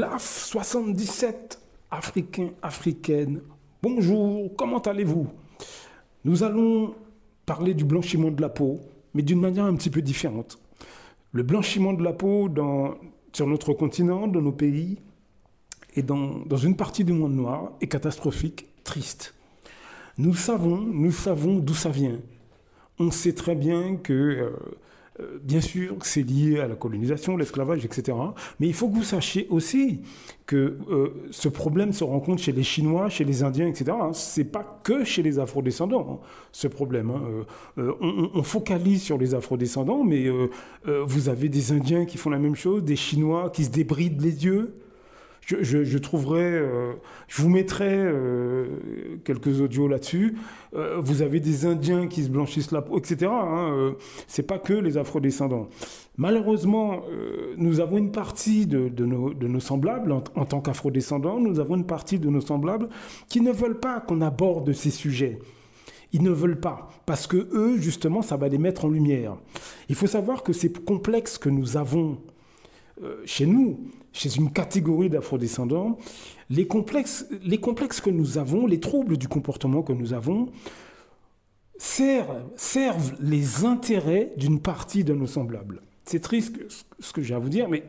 GLAF 77, Africains, Africaines, bonjour, comment allez-vous? Nous allons parler du blanchiment de la peau, mais d'une manière un petit peu différente. Le blanchiment de la peau sur notre continent, dans nos pays, et dans une partie du monde noir, est catastrophique, triste. Nous savons d'où ça vient. On sait très bien que, bien sûr, c'est lié à la colonisation, l'esclavage, etc. Mais il faut que vous sachiez aussi que ce problème se rencontre chez les Chinois, chez les Indiens, etc. Ce n'est pas que chez les Afrodescendants, ce problème. On focalise sur les Afrodescendants, mais vous avez des Indiens qui font la même chose, des Chinois qui se débrident les yeux. Je trouverai, je vous mettrai quelques audios là-dessus. Vous avez des Indiens qui se blanchissent la peau, etc. C'est pas que les Afrodescendants. Malheureusement, nous avons une partie de nos semblables, en tant qu'Afrodescendants, nous avons une partie de nos semblables qui ne veulent pas qu'on aborde ces sujets. Ils ne veulent pas, parce que eux, justement, ça va les mettre en lumière. Il faut savoir que ces complexes que nous avons chez nous, chez une catégorie d'afrodescendants, les complexes que nous avons, les troubles du comportement que nous avons, servent les intérêts d'une partie de nos semblables. C'est triste ce que j'ai à vous dire, mais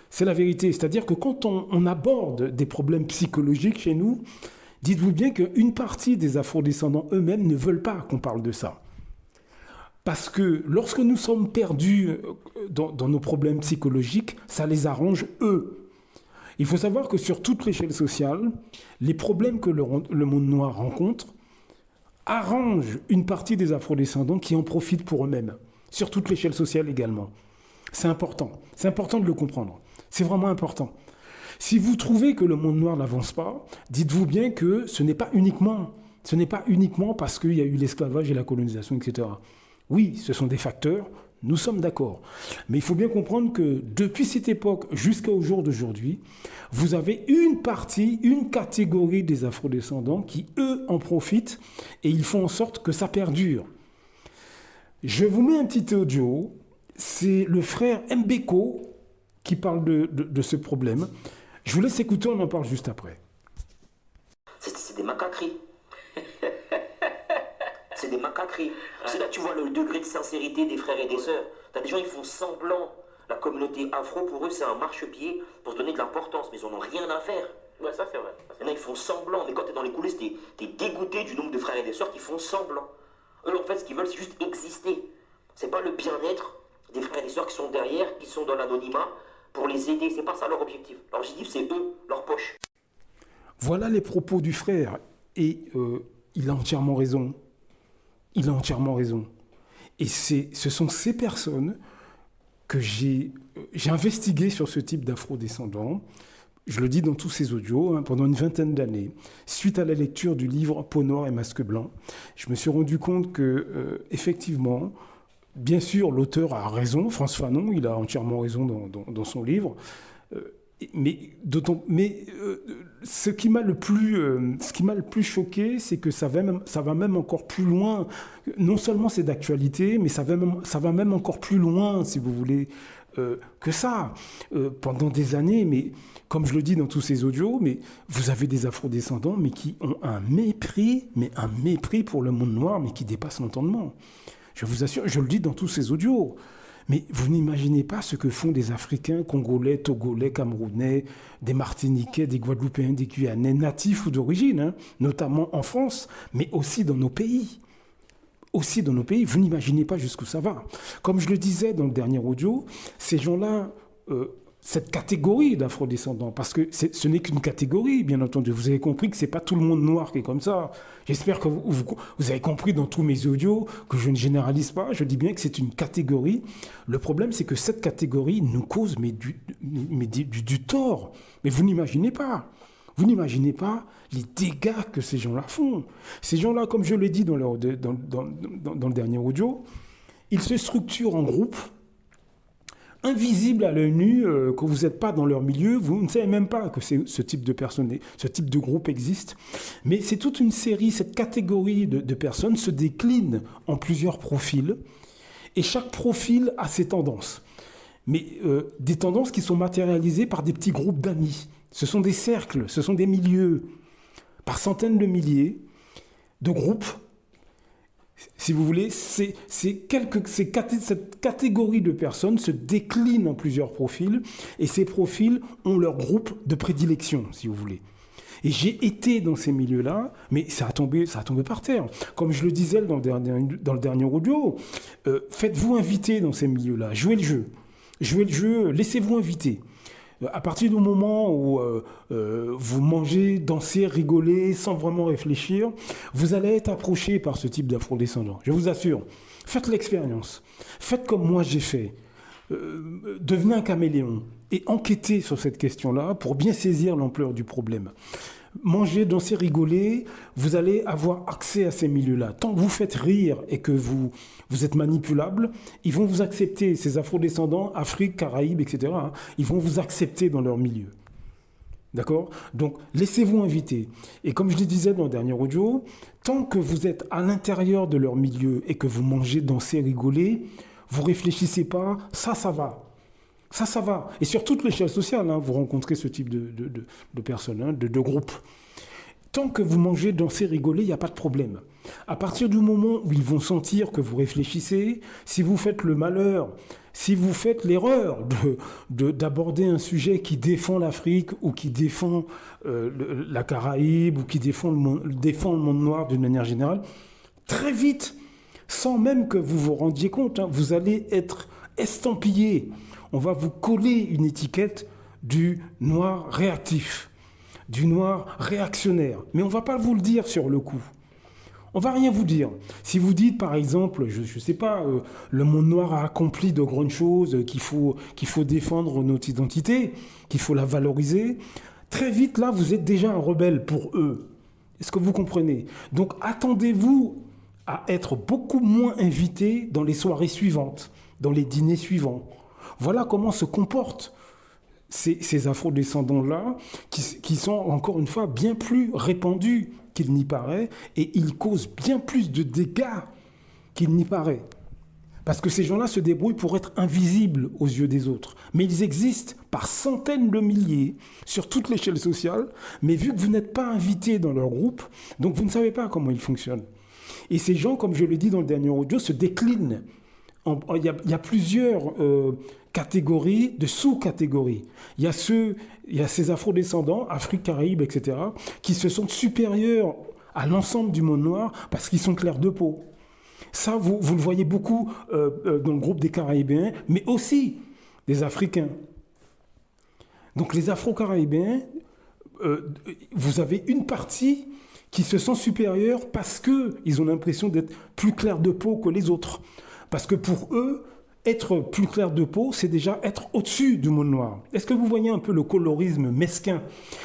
c'est la vérité. C'est-à-dire que quand on aborde des problèmes psychologiques chez nous, dites-vous bien qu'une partie des afrodescendants eux-mêmes ne veulent pas qu'on parle de ça. Parce que lorsque nous sommes perdus dans nos problèmes psychologiques, ça les arrange eux. Il faut savoir que sur toute l'échelle sociale, les problèmes que le monde noir rencontre arrangent une partie des afrodescendants qui en profitent pour eux-mêmes. Sur toute l'échelle sociale également. C'est important. C'est important de le comprendre. C'est vraiment important. Si vous trouvez que le monde noir n'avance pas, dites-vous bien que ce n'est pas uniquement parce qu'il y a eu l'esclavage et la colonisation, etc. Oui, ce sont des facteurs, nous sommes d'accord. Mais il faut bien comprendre que depuis cette époque jusqu'au jour d'aujourd'hui, vous avez une catégorie des afrodescendants qui, eux, en profitent et ils font en sorte que ça perdure. Je vous mets un petit audio, c'est le frère Mbeko qui parle de ce problème. Je vous laisse écouter, on en parle juste après. C'est des macaqueries. C'est des macaqueries. C'est là que tu vois le degré de sincérité des frères et des sœurs. T'as des gens, ils font semblant. La communauté afro, pour eux, c'est un marchepied pour se donner de l'importance, mais ils en ont rien à faire. Ouais, ça c'est vrai. Maintenant, ils font semblant, mais quand t'es dans les coulisses, t'es dégoûté du nombre de frères et des sœurs qui font semblant. Eux, en fait, ce qu'ils veulent, c'est juste exister. C'est pas le bien-être des frères et des sœurs qui sont derrière, qui sont dans l'anonymat, pour les aider. C'est pas ça leur objectif. Leur objectif, c'est eux, leur poche. Voilà les propos du frère. Et il a entièrement raison. Il a entièrement raison. Et ce sont ces personnes que j'ai investiguées sur ce type d'afro-descendants. Je le dis dans tous ces audios, pendant une vingtaine d'années. Suite à la lecture du livre Peau noire et masque blanc, je me suis rendu compte que, effectivement, bien sûr, l'auteur a raison, Frantz Fanon, il a entièrement raison dans son livre. Mais ce qui m'a le plus choqué, c'est que ça va même encore plus loin. Non seulement c'est d'actualité, mais ça va même encore plus loin, si vous voulez, que ça. Pendant des années, mais comme je le dis dans tous ces audios, mais vous avez des afrodescendants, mais qui ont un mépris pour le monde noir, mais qui dépasse l'entendement. Je vous assure, je le dis dans tous ces audios. Mais vous n'imaginez pas ce que font des Africains, Congolais, Togolais, Camerounais, des Martiniquais, des Guadeloupéens, des Guyanais, natifs ou d'origine, notamment en France, mais aussi dans nos pays. Aussi dans nos pays, vous n'imaginez pas jusqu'où ça va. Comme je le disais dans le dernier audio, ces gens-là, cette catégorie d'afrodescendants, parce que ce n'est qu'une catégorie, bien entendu. Vous avez compris que ce n'est pas tout le monde noir qui est comme ça. J'espère que vous avez compris dans tous mes audios que je ne généralise pas. Je dis bien que c'est une catégorie. Le problème, c'est que cette catégorie nous cause du tort. Mais vous n'imaginez pas. Vous n'imaginez pas les dégâts que ces gens-là font. Ces gens-là, comme je l'ai dit dans le dernier audio, ils se structurent en groupe, invisibles à l'œil nu, quand vous n'êtes pas dans leur milieu, vous ne savez même pas que ce type de personnes, ce type de groupe existe. Mais c'est toute une série, cette catégorie de personnes se décline en plusieurs profils, et chaque profil a ses tendances. mais des tendances qui sont matérialisées par des petits groupes d'amis. Ce sont des cercles, ce sont des milieux, par centaines de milliers de groupes. Si vous voulez, cette catégorie de personnes se décline en plusieurs profils, et ces profils ont leur groupe de prédilection, si vous voulez. Et j'ai été dans ces milieux-là, mais ça a tombé par terre. Comme je le disais dans le dernier audio, faites-vous inviter dans ces milieux-là, jouez le jeu. Jouez le jeu, laissez-vous inviter. À partir du moment où vous mangez, dansez, rigolez, sans vraiment réfléchir, vous allez être approché par ce type d'afro-descendants. Je vous assure. Faites l'expérience. Faites comme moi j'ai fait. Devenez un caméléon et enquêtez sur cette question-là pour bien saisir l'ampleur du problème. Mangez, dansez, rigolez, vous allez avoir accès à ces milieux-là. Tant que vous faites rire et que vous êtes manipulable, ils vont vous accepter, ces afro-descendants, Afrique, Caraïbes, etc. Ils vont vous accepter dans leur milieu. D'accord ? Donc, laissez-vous inviter. Et comme je le disais dans le dernier audio, tant que vous êtes à l'intérieur de leur milieu et que vous mangez, dansez, rigolez, vous réfléchissez pas, ça va. Ça va. Et sur toute l'échelle sociale, vous rencontrez ce type de personnes, de groupes. Tant que vous mangez, dansez, rigolez, il n'y a pas de problème. À partir du moment où ils vont sentir que vous réfléchissez, si vous faites le malheur, si vous faites l'erreur d'aborder un sujet qui défend l'Afrique ou qui défend la Caraïbe ou qui défend le monde noir d'une manière générale, très vite, sans même que vous vous rendiez compte, vous allez être estampillé. On va vous coller une étiquette du noir réactif, du noir réactionnaire. Mais on ne va pas vous le dire sur le coup. On ne va rien vous dire. Si vous dites, par exemple, je ne sais pas, le monde noir a accompli de grandes choses, qu'il faut défendre notre identité, qu'il faut la valoriser, très vite, là, vous êtes déjà un rebelle pour eux. Est-ce que vous comprenez ? Donc, attendez-vous à être beaucoup moins invité dans les soirées suivantes, dans les dîners suivants. Voilà comment se comportent ces afro-descendants-là, qui sont, encore une fois, bien plus répandus qu'il n'y paraît, et ils causent bien plus de dégâts qu'il n'y paraît. Parce que ces gens-là se débrouillent pour être invisibles aux yeux des autres. Mais ils existent par centaines de milliers sur toute l'échelle sociale, mais vu que vous n'êtes pas invité dans leur groupe, donc vous ne savez pas comment ils fonctionnent. Et ces gens, comme je l'ai dit dans le dernier audio, se déclinent. Il y a plusieurs catégories, de sous-catégories. Il y a ces afro-descendants, Afrique, Caraïbes, etc., qui se sentent supérieurs à l'ensemble du monde noir parce qu'ils sont clairs de peau. Ça, vous le voyez beaucoup dans le groupe des Caraïbéens, mais aussi des Africains. Donc les Afro-Caraïbéens, vous avez une partie qui se sent supérieurs parce qu'ils ont l'impression d'être plus clairs de peau que les autres. Parce que pour eux, être plus clair de peau, c'est déjà être au-dessus du monde noir. Est-ce que vous voyez un peu le colorisme mesquin ?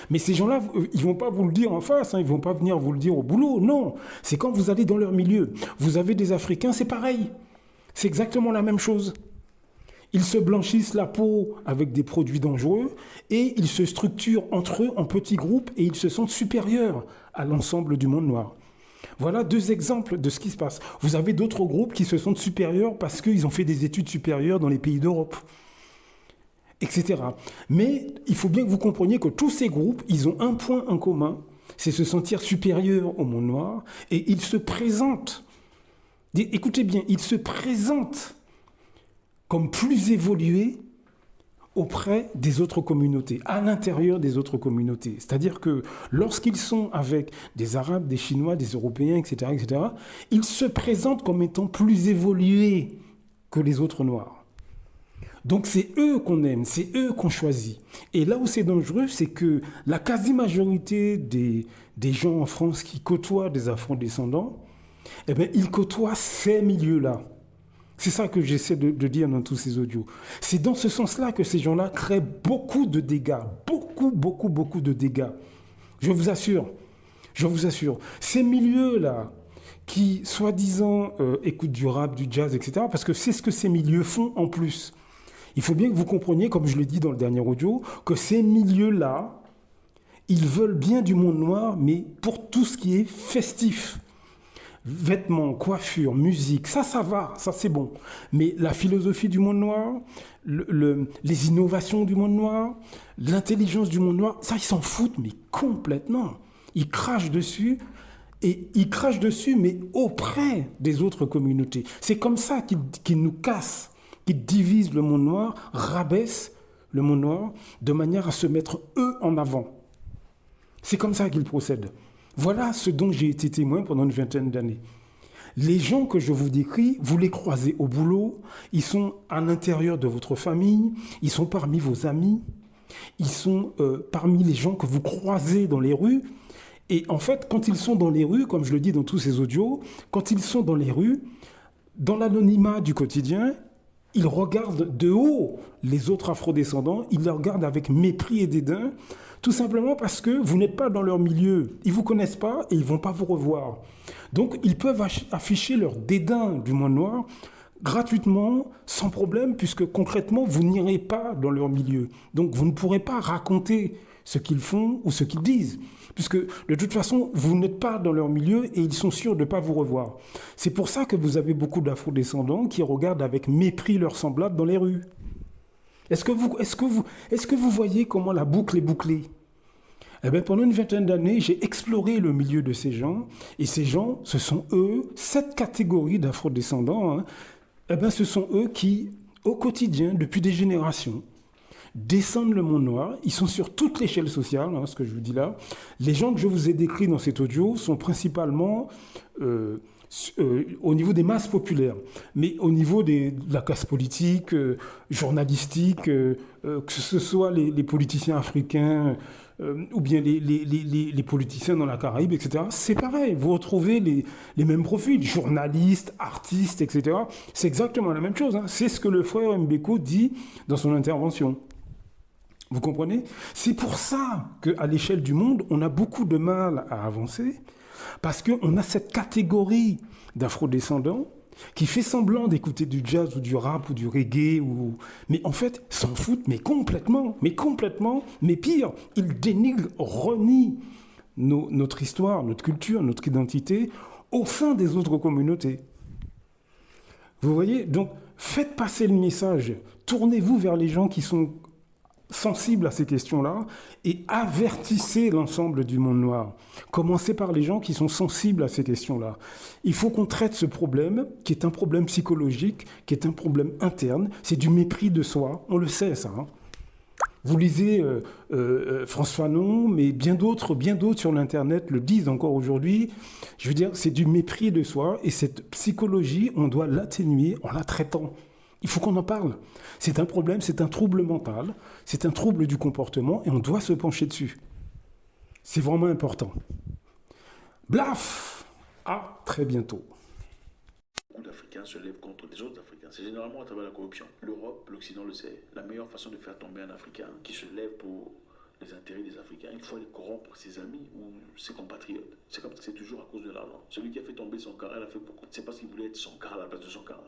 Mais ces gens-là, ils ne vont pas vous le dire en face, ils ne vont pas venir vous le dire au boulot, non. C'est quand vous allez dans leur milieu. Vous avez des Africains, c'est pareil. C'est exactement la même chose. Ils se blanchissent la peau avec des produits dangereux et ils se structurent entre eux en petits groupes et ils se sentent supérieurs à l'ensemble du monde noir. Voilà 2 exemples de ce qui se passe. Vous avez d'autres groupes qui se sentent supérieurs parce qu'ils ont fait des études supérieures dans les pays d'Europe, etc. Mais il faut bien que vous compreniez que tous ces groupes, ils ont un point en commun, c'est se sentir supérieurs au monde noir, et ils se présentent, écoutez bien, ils se présentent comme plus évolués auprès des autres communautés, à l'intérieur des autres communautés. C'est-à-dire que lorsqu'ils sont avec des Arabes, des Chinois, des Européens, etc., ils se présentent comme étant plus évolués que les autres Noirs. Donc c'est eux qu'on aime, c'est eux qu'on choisit. Et là où c'est dangereux, c'est que la quasi-majorité des gens en France qui côtoient des afro-descendants, eh bien, ils côtoient ces milieux-là. C'est ça que j'essaie de dire dans tous ces audios. C'est dans ce sens-là que ces gens-là créent beaucoup de dégâts. Beaucoup de dégâts. Je vous assure. Ces milieux-là, qui, soi-disant, écoutent du rap, du jazz, etc., parce que c'est ce que ces milieux font en plus. Il faut bien que vous compreniez, comme je l'ai dit dans le dernier audio, que ces milieux-là, ils veulent bien du monde noir, mais pour tout ce qui est festif. vêtements, coiffure, musique, ça va, ça c'est bon. Mais la philosophie du monde noir, les innovations du monde noir, l'intelligence du monde noir, ça ils s'en foutent, mais complètement. Ils crachent dessus, et ils crachent dessus, mais auprès des autres communautés. C'est comme ça qu'ils nous cassent, qu'ils divisent le monde noir, rabaissent le monde noir, de manière à se mettre eux en avant. C'est comme ça qu'ils procèdent. Voilà ce dont j'ai été témoin pendant une vingtaine d'années. Les gens que je vous décris, vous les croisez au boulot, ils sont à l'intérieur de votre famille, ils sont parmi vos amis, ils sont parmi les gens que vous croisez dans les rues. Et en fait, quand ils sont dans les rues, comme je le dis dans tous ces audios, quand ils sont dans les rues, dans l'anonymat du quotidien, ils regardent de haut les autres afrodescendants, ils les regardent avec mépris et dédain, tout simplement parce que vous n'êtes pas dans leur milieu. Ils ne vous connaissent pas et ils ne vont pas vous revoir. Donc, ils peuvent afficher leur dédain du monde noir gratuitement, sans problème, puisque concrètement, vous n'irez pas dans leur milieu. Donc, vous ne pourrez pas raconter ce qu'ils font ou ce qu'ils disent, puisque de toute façon, vous n'êtes pas dans leur milieu et ils sont sûrs de ne pas vous revoir. C'est pour ça que vous avez beaucoup d'afro-descendants qui regardent avec mépris leurs semblables dans les rues. Est-ce que vous voyez comment la boucle est bouclée? Eh bien, pendant une vingtaine d'années, j'ai exploré le milieu de ces gens, et ces gens, ce sont eux, cette catégorie d'afro-descendants, hein, eh bien, ce sont eux qui, au quotidien, depuis des générations, descendent le monde noir. Ils sont sur toute l'échelle sociale, hein, ce que je vous dis là. Les gens que je vous ai décrits dans cet audio sont principalement au niveau des masses populaires, mais au niveau de la classe politique, journalistique, que ce soit les politiciens africains ou bien les politiciens dans la Caraïbe, etc. C'est pareil, vous retrouvez les mêmes profils, journalistes, artistes, etc. C'est exactement la même chose, hein. C'est ce que le frère Mbeko dit dans son intervention. Vous comprenez? C'est pour ça qu'à l'échelle du monde, on a beaucoup de mal à avancer, parce qu'on a cette catégorie d'afro-descendants qui fait semblant d'écouter du jazz ou du rap ou du reggae, mais en fait s'en foutent, mais complètement, mais pire, ils dénigrent, renient notre histoire, notre culture, notre identité au sein des autres communautés. Vous voyez? Donc, faites passer le message, tournez-vous vers les gens qui sont sensibles à ces questions-là et avertissez l'ensemble du monde noir. Commencez par les gens qui sont sensibles à ces questions-là. Il faut qu'on traite ce problème, qui est un problème psychologique, qui est un problème interne. C'est du mépris de soi. On le sait, ça. Hein. Vous lisez François Fanon, mais bien d'autres sur l'Internet le disent encore aujourd'hui. Je veux dire, c'est du mépris de soi. Et cette psychologie, on doit l'atténuer en la traitant. Il faut qu'on en parle. C'est un problème, c'est un trouble mental, c'est un trouble du comportement et on doit se pencher dessus. C'est vraiment important. Blaf! À très bientôt. Beaucoup d'Africains se lèvent contre des autres Africains. C'est généralement à travers la corruption. L'Europe, l'Occident le sait. La meilleure façon de faire tomber un Africain qui se lève pour les intérêts des Africains, il faut aller corrompre ses amis ou ses compatriotes. C'est comme ça, c'est toujours à cause de l'argent. Celui qui a fait tomber son cara, il a fait beaucoup. C'est parce qu'il voulait être son cara à la place de son cara.